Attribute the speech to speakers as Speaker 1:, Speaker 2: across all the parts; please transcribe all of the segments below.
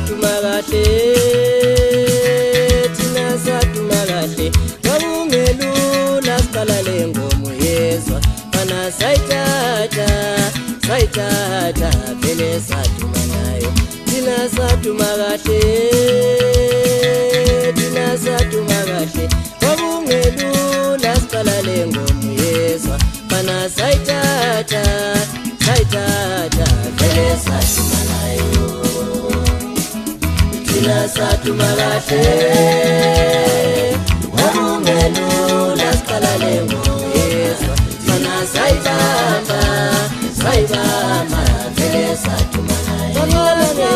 Speaker 1: satumagahle tina satumagahle wabumelula siqalale ngomu yezwa bana sayithatha phele satumanayo tina satumagahle wabumelula siqalale ngomu yezwa bana sayithatha phele satumanayo tina satumagahle wabumelula siqalale ngomu yezwa bana sayibamba phele satumanayo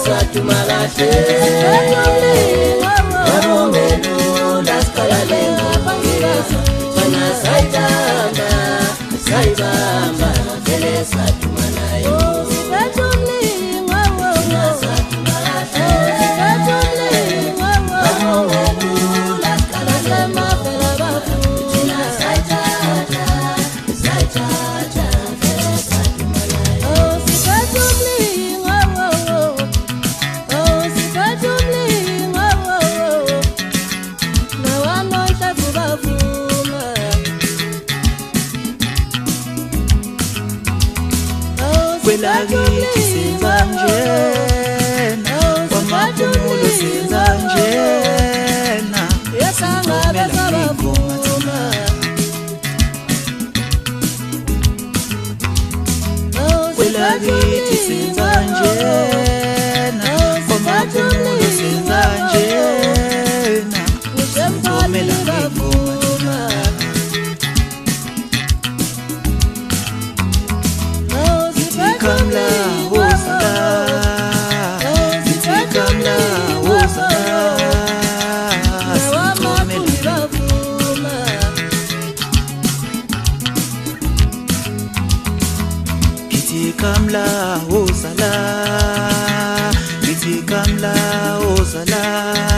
Speaker 1: satumagahle wabumelula siqalale ngomu yezwa bana sayibamba phele satumanayo
Speaker 2: kwelakithi senza njena kwamaphumulo senza njena
Speaker 1: yasangabe sabavuma
Speaker 2: kwelakithi senza njena kwamaphumulo senza njena
Speaker 1: ushemphali bavuma
Speaker 2: kamla wozala, ngithi kamla wozala.